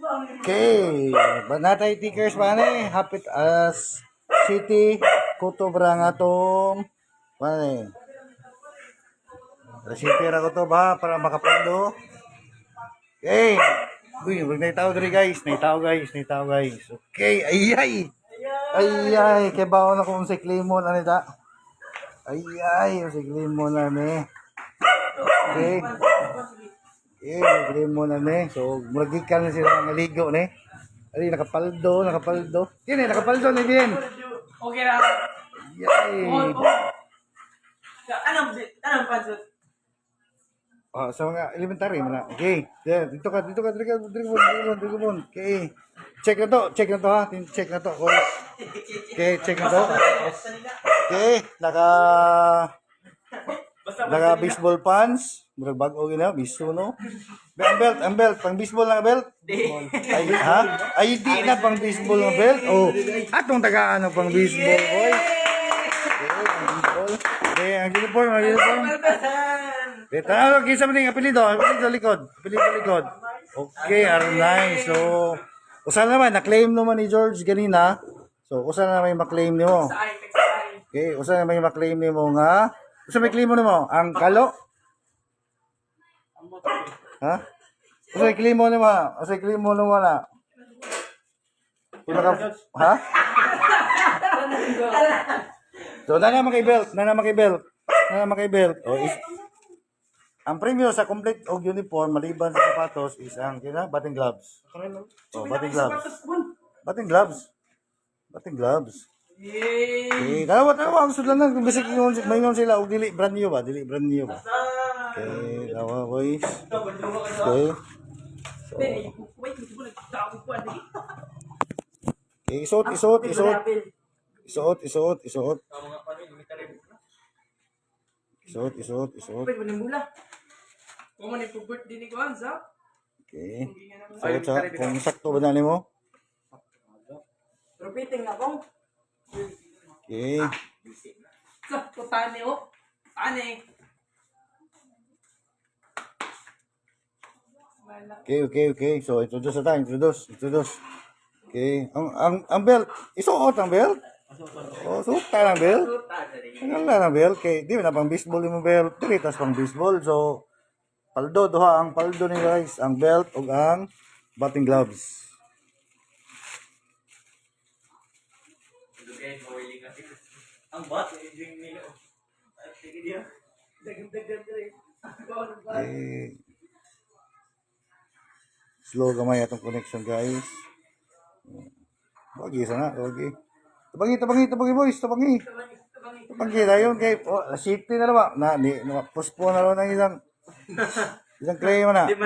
Okay, banatay tickers ba ni? Hapit as city kutubra nga tong ba city ra ko to ba para makapando. Okay. Uy, wag na tao diri guys. Nay tao guys. Okay, ayay. Ayay, kay baon ako sa Clemon ani ta. Ayay, sa Clemon ani. Okay. Clemon ani. So, magikan na sila nga ligo ni. Ay, nakapaldo. Kini nakapaldo ni Bien. Okay na. Yay. Anong pansot? Oh, sa mga elementary man na. Okay. Dito ka. Dito mo. Okay. Check na to ha. Check na to. Okay, check na to. Okay, naka baseball pants. Murag bag-o gina, biso no. Ang belt, pang baseball na belt. Ay, ha? Ay, di na pang baseball na belt. Oh, atong tagaan ng pang baseball, boy. Okay, pang baseball. Okay, ang uniform. Tara, kisa mo yung apelido likod. Okay, nice. So, usan naman, na-claim naman ni George ganina. So, usan naman yung ma-claim nimo. Okay, usan naman yung ma-claim nimo nga. Usan may claim mo nimo? Ang kalo? Ha? Usan may claim mo nimo? Usan claim mo nimo na? Ha? So, nana makay belt. Oh, ang premium sa complete og uniform maliban sa sapatos is ang batting gloves. Oh, batting gloves. Okay, tawat ang sudan lang bisik mayon sila og dili brand new ba? Okay, tawa boys. Okay. Okay, isuot. Kung man yung birthday ni Kuan, sa? Okay. So, kung sakto ba na mo? Repeating na kong. Okay. Sa, putani o. Ane. Okay. So, introduce. Okay. Ang belt. Isuot ang belt? Oh, suot tayo ng belt? Ang ng belt. Okay. Di na pang baseball yung belt. Tiritas pang baseball. So, paldo. Duha ang paldo ni guys. Ang belt o ang batting gloves. Ang bat, yung nilo. Sige dia. Dagan-dagan rin. Okay. Slow gamay atong connection guys. Bagi sana, bagi. Tabangi boys, tabangi dayon kay safety na naman. Postpone na lang ng isang claim na. Di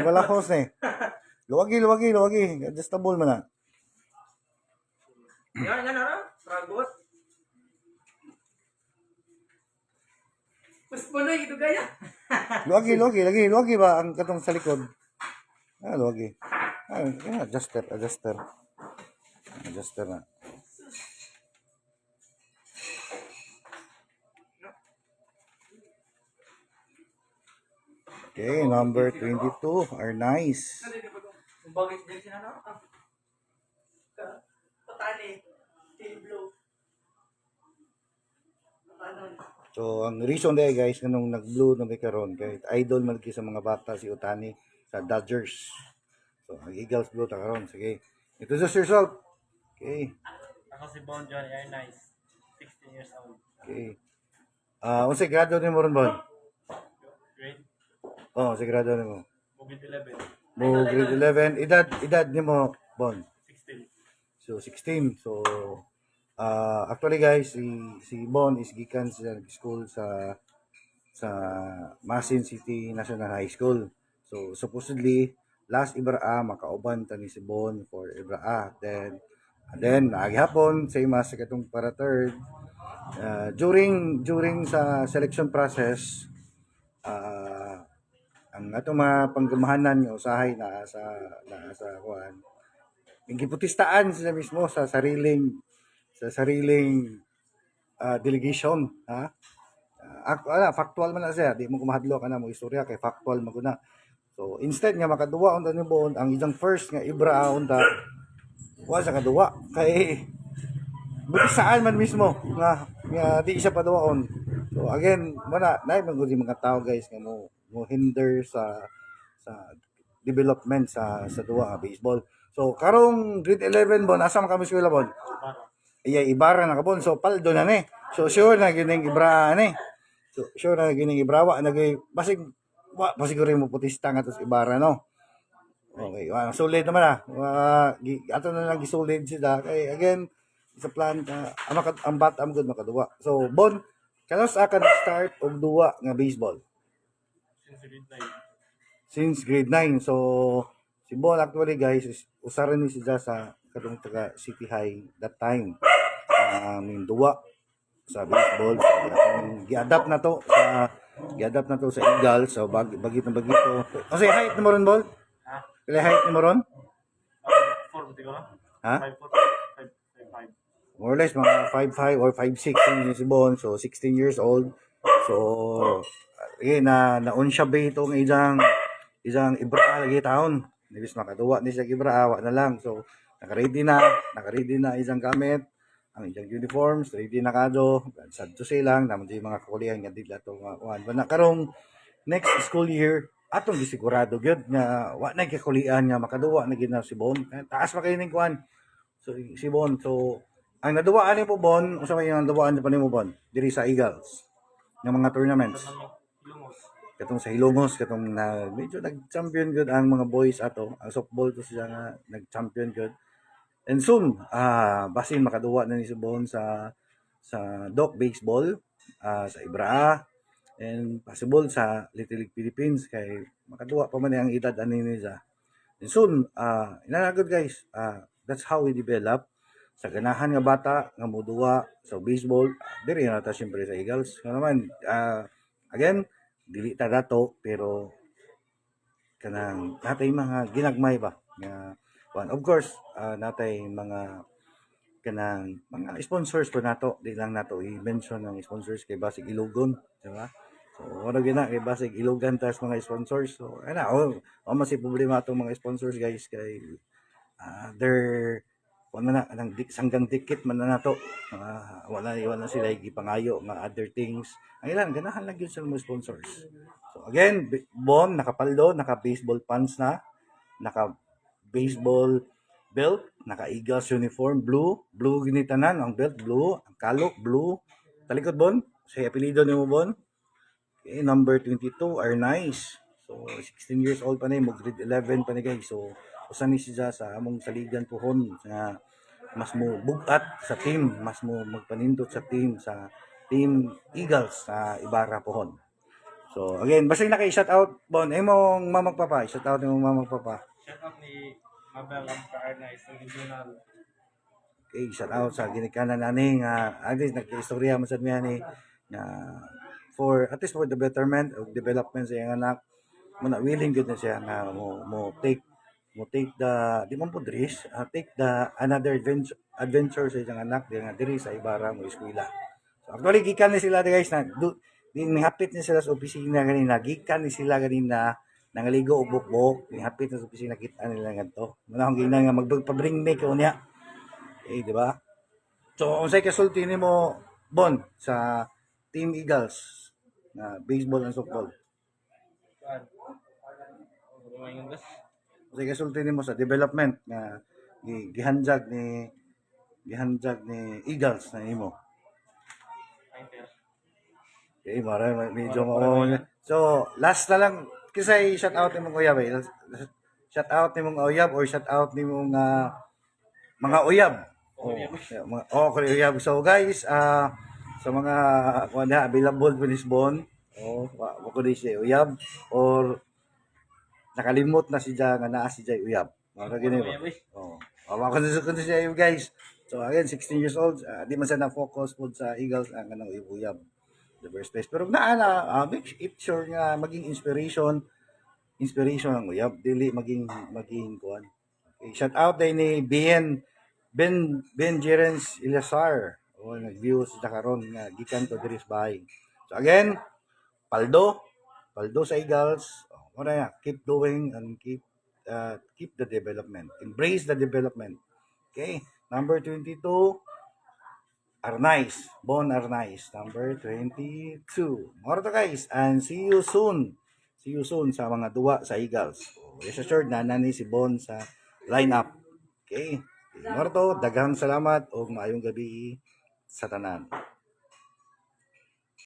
malakos ni. Luwagi. Adjustable man na. Yan na. Ragot. Postpone na ito gaya. Luwagi ba ang katong sa likod? Luwagi. Adjuster na. Okay, number 22 are nice. Bagay din sila na. Patani. Team blue. So, ang reason dahil guys, kanong nag-blue na may karon, kahit idol man sa mga bata si Otani sa Dodgers. So, ang Eagles blue ta karon. Sige. Introduce yourself. Okay. Ako si Bon John, you're nice. 16 years old. Okay. Unsay grado ni mo ron, Bon? Grade? Oh, unsay grado ni mo? Grade 11. Mo grade 11. Edad ni mo, Bon? 16. So, 16. So, actually guys, si Bon is gikan sa school sa Masin City National High School. So, supposedly, last Ibraa, makauban ta ni si Bon for Ibraa. Then naghapon, same as sa katong para third, during sa selection process, ang atong mga panggamahanan nga usahay na sa kuan, giputistaan sila mismo sa sariling delegation, ha. Factual man na siya, di mo kumahadlo ka na mo istorya kay factual maguna. So instead nga makaduwa unta ni Bon ang iyang first nga ibra unta wa sa kaduwa kay buti saan man mismo nga di siya paduwaon. So again, mana nay man gud yung mga tao guys nga mo hinder sa development sa duwa nga baseball. So karong grade 11 Bon, asa man kami eskwela Bon? Para. Iya ibara na kabon. So paldo na ni. So sure na gining ibra ni. So sure na gining ibrawa na basig siguro mo putista nga tos ibara no. Okay, solid naman ato na lang gisulid sila kay again sa plan ang bat am good makaduwa. So Bon, kanos ka start og duwa nga baseball? Since Since grade grade 9. 9. So si Bon actually guys usaran ni siya sa kadung taga City High that time. Yung duwa sa baseball. So, gi-adapt na to sa Eagles. So bagit na bagito. Kasi height ni mo ron Bol? Ha? Kaya height ni mo ron? 4 buti ko na? Ha? 5'4". 5'5". More or less mga 5'5 or 5'6 yung si Bon. So 16 years old. So naon siya ba itong isang ibra lagi taon. Nibis makaduwa ni siya ibra awa na lang. So naka-ready na isang gamit. Ang iyang uniforms, ready na kado. Sad to say lang, naman yung mga kakulihan nga dila to mga kuhan. But karong next school year, atong gisigurado gyud nga wa na kakulihan nga makaduwa na gid na si Bon. Taas pa kayo ning kuhan. So si Bon, so ang naduwaan ni po Bon, unsa may ang naduwaan pa nimo Bon? Diri sa Eagles ng mga tournaments. Lumos. Katong sa Hilongos, katong na medyo nag-champion gyud ang mga boys ato. Ang softball to siya nga nag-champion gyud. And soon, basin makaduwa na ni si Bon sa Doc Baseball, sa Ibraa, and possible sa Little League Philippines kay makaduwa pa man ang edad ani niya. And soon, inanagod guys, that's how we develop sa ganahan nga bata nga moduwa sa baseball. Diri na ta syempre sa Eagles. Kaya naman, again, dili ta dato pero kanang natay mga ginagmay ba nga one of course natay mga kanang mga sponsors po nato di lang nato i-mention ng sponsors kay basig ilugon di ba so wala gina kay basig ilugan tas mga sponsors so ana mas problema atong mga sponsors guys kay they're wala na anang sanggang ticket man na nato wala sila gipangayo nga other things ang ilang ganahan lang gyud sa mga sponsors. So again, Bon nakapaldo, naka baseball pants na, naka baseball belt, naka Eagles uniform blue ginitanan ang belt blue, ang kalok blue. Talikod Bon, sa apelyido nimo Bon. Okay, number 22 are nice. So 16 years old pa ni mo grade 11 pa ni guys. So usa ni siya sa among saligan pohon nga mas mo bugat sa team, mas mo magpanindot sa team Eagles sa Ibarra pohon. So again, basta na kay shout out Bon, imong mamang papa, shout out imong mamang papa. Shout out ni Mabel Amcarna, isang regional. Okay, shout out sa ginikanan nani nga at least nagkaistorya man sad niya ni nga for at least for the betterment of development sa iyang anak. Muna willing gud na siya nga mo take the di man po risk, take the another adventure sa iyang anak diri sa Ibarra mo eskwela. So actually gikan ni sila guys na nihapit ni sila sa opisina ganina, gikan ni sila ganina nangaligo og bukbok, nihapit na sa opisina kita nila ngadto. Muna akong gina nga magpabring me ko niya. Eh, di ba? So unsay kasulti nimo Bon sa Team Eagles na baseball and softball? Unsay kasulti nimo sa development nga gihanjag ni Eagles na nimo? Okay, mara medyo so last na lang kisay shout out nimong uyab shout out nimong uyab or shout out nimong mga uyab uyab so guys sa mga kuha available for this Bon wa ko di siya uyab or nakalimot na si nga naa si Jay uyab mara gini ba wa ko na siya guys so again 16 years old di man siya na focus pod sa Eagles ang kanang uyab the first place pero make sure nga maging inspiration ang uyab dili maging kuan okay, shout out din ni Ben Jerens Ilasar nag-view sa karon nga gikan to diri sa bahay so again paldo sa Eagles Muna ya, keep doing and keep the development. Embrace the development. Okay? Number 22, Arnaiz. Bon Arnaiz. Number 22. More to guys. And see you soon. See you soon sa mga duwa sa Eagles. So, rest assured na nani si Bon sa lineup. Okay? More to, daghang salamat o maayong gabi sa tanan.